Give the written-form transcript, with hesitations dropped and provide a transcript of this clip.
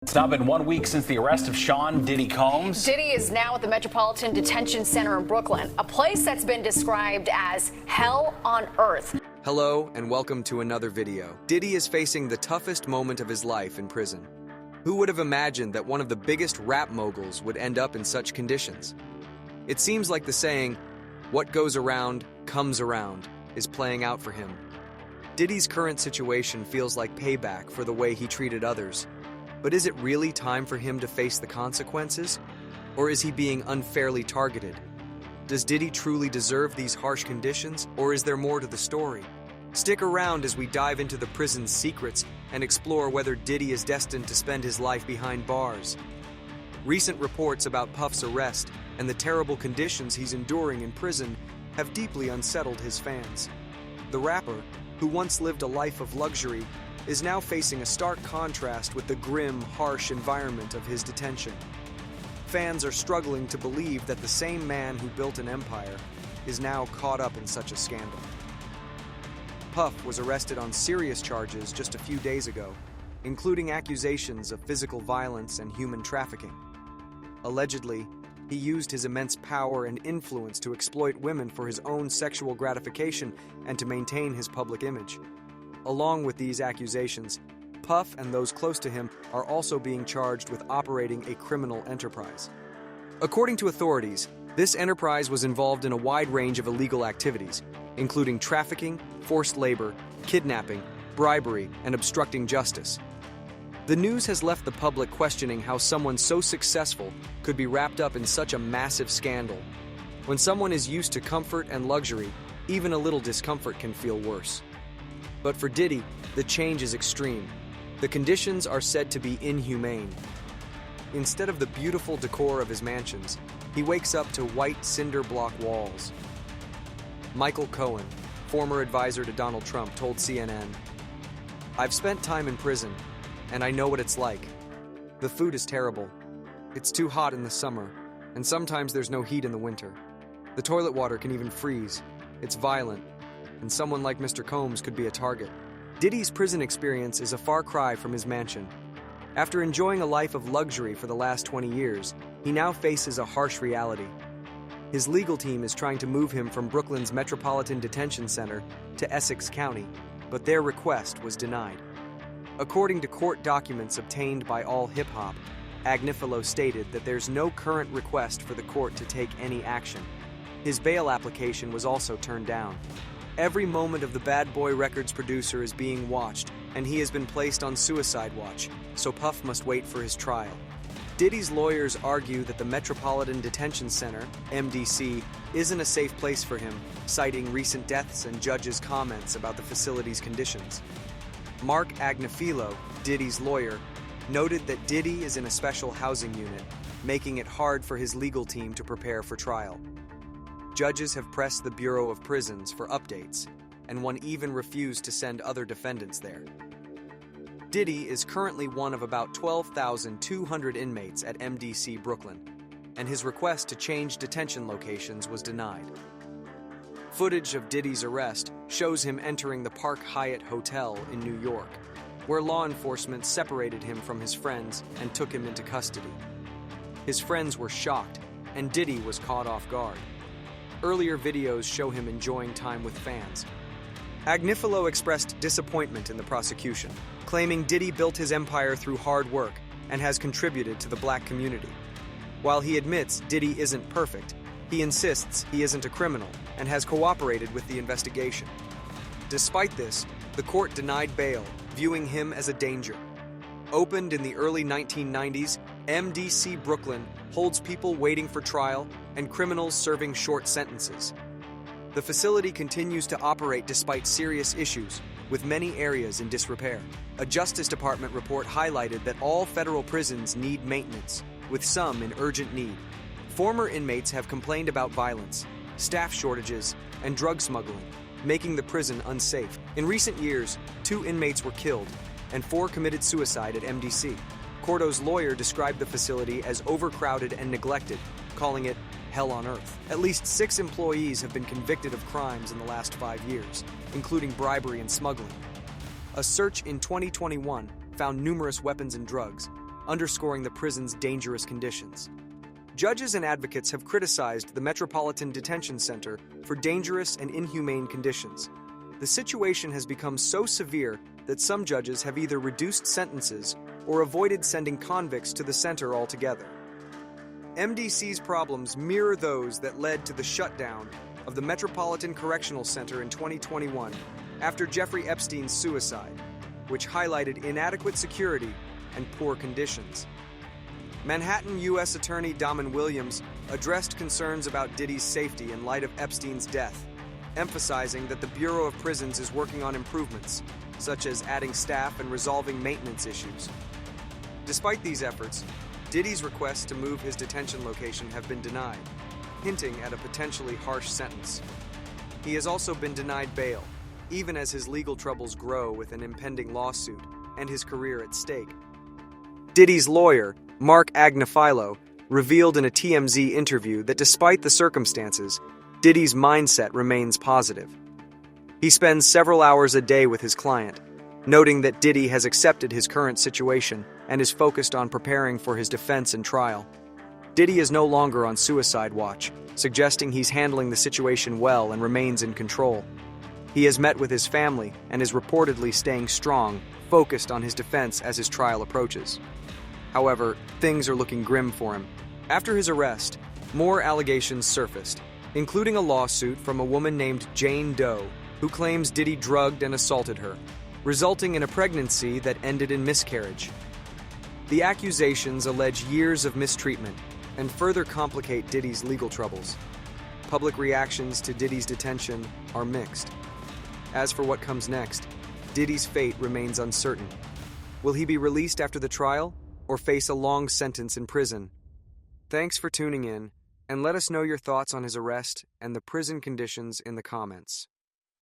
It's now been 1 week since the arrest of Sean Diddy Combs. Diddy is now at the Metropolitan Detention Center in Brooklyn, a place that's been described as hell on earth. Hello and welcome to another video. Diddy is facing the toughest moment of his life in prison. Who would have imagined that one of the biggest rap moguls would end up in such conditions? It seems like the saying, "What goes around, comes around," is playing out for him. Diddy's current situation feels like payback for the way he treated others. But is it really time for him to face the consequences? Or is he being unfairly targeted? Does Diddy truly deserve these harsh conditions, or is there more to the story? Stick around as we dive into the prison's secrets and explore whether Diddy is destined to spend his life behind bars. Recent reports about Puff's arrest and the terrible conditions he's enduring in prison have deeply unsettled his fans. The rapper, who once lived a life of luxury, is now facing a stark contrast with the grim, harsh environment of his detention. Fans are struggling to believe that the same man who built an empire is now caught up in such a scandal. Puff was arrested on serious charges just a few days ago, including accusations of physical violence and human trafficking. Allegedly, he used his immense power and influence to exploit women for his own sexual gratification and to maintain his public image. Along with these accusations, Puff and those close to him are also being charged with operating a criminal enterprise. According to authorities, this enterprise was involved in a wide range of illegal activities, including trafficking, forced labor, kidnapping, bribery, and obstructing justice. The news has left the public questioning how someone so successful could be wrapped up in such a massive scandal. When someone is used to comfort and luxury, even a little discomfort can feel worse. But for Diddy, the change is extreme. The conditions are said to be inhumane. Instead of the beautiful decor of his mansions, he wakes up to white cinder block walls. Michael Cohen, former advisor to Donald Trump, told CNN, "I've spent time in prison, and I know what it's like. The food is terrible. It's too hot in the summer, and sometimes there's no heat in the winter. The toilet water can even freeze. It's violent, and someone like Mr. Combs could be a target." Diddy's prison experience is a far cry from his mansion. After enjoying a life of luxury for the last 20 years, he now faces a harsh reality. His legal team is trying to move him from Brooklyn's Metropolitan Detention Center to Essex County, but their request was denied. According to court documents obtained by All Hip Hop, Agnifilo stated that there's no current request for the court to take any action. His bail application was also turned down. Every moment of the Bad Boy Records producer is being watched, and he has been placed on suicide watch, so Puff must wait for his trial. Diddy's lawyers argue that the Metropolitan Detention Center, MDC, isn't a safe place for him, citing recent deaths and judges' comments about the facility's conditions. Mark Agnifilo, Diddy's lawyer, noted that Diddy is in a special housing unit, making it hard for his legal team to prepare for trial. Judges have pressed the Bureau of Prisons for updates, and one even refused to send other defendants there. Diddy is currently one of about 12,200 inmates at MDC Brooklyn, and his request to change detention locations was denied. Footage of Diddy's arrest shows him entering the Park Hyatt Hotel in New York, where law enforcement separated him from his friends and took him into custody. His friends were shocked, and Diddy was caught off guard. Earlier videos show him enjoying time with fans. Agnifilo expressed disappointment in the prosecution, claiming Diddy built his empire through hard work and has contributed to the black community. While he admits Diddy isn't perfect, he insists he isn't a criminal and has cooperated with the investigation. Despite this, the court denied bail, viewing him as a danger. Opened in the early 1990s, MDC Brooklyn holds people waiting for trial and criminals serving short sentences. The facility continues to operate despite serious issues, with many areas in disrepair. A Justice Department report highlighted that all federal prisons need maintenance, with some in urgent need. Former inmates have complained about violence, staff shortages, and drug smuggling, making the prison unsafe. In recent years, 2 inmates were killed, and 4 committed suicide at MDC. Cordo's lawyer described the facility as overcrowded and neglected, calling it hell on earth. At least 6 employees have been convicted of crimes in the last 5 years, including bribery and smuggling. A search in 2021 found numerous weapons and drugs, underscoring the prison's dangerous conditions. Judges and advocates have criticized the Metropolitan Detention Center for dangerous and inhumane conditions. The situation has become so severe that some judges have either reduced sentences or avoided sending convicts to the center altogether. MDC's problems mirror those that led to the shutdown of the Metropolitan Correctional Center in 2021 after Jeffrey Epstein's suicide, which highlighted inadequate security and poor conditions. Manhattan U.S. Attorney Damon Williams addressed concerns about Diddy's safety in light of Epstein's death, emphasizing that the Bureau of Prisons is working on improvements, such as adding staff and resolving maintenance issues. Despite these efforts, Diddy's requests to move his detention location have been denied, hinting at a potentially harsh sentence. He has also been denied bail, even as his legal troubles grow with an impending lawsuit and his career at stake. Diddy's lawyer, Mark Agnifilo, revealed in a TMZ interview that despite the circumstances, Diddy's mindset remains positive. He spends several hours a day with his client, noting that Diddy has accepted his current situation and is focused on preparing for his defense and trial. Diddy is no longer on suicide watch, suggesting he's handling the situation well and remains in control. He has met with his family and is reportedly staying strong, focused on his defense as his trial approaches. However, things are looking grim for him. After his arrest, more allegations surfaced, including a lawsuit from a woman named Jane Doe, who claims Diddy drugged and assaulted her, resulting in a pregnancy that ended in miscarriage. The accusations allege years of mistreatment and further complicate Diddy's legal troubles. Public reactions to Diddy's detention are mixed. As for what comes next, Diddy's fate remains uncertain. Will he be released after the trial or face a long sentence in prison? Thanks for tuning in, and let us know your thoughts on his arrest and the prison conditions in the comments.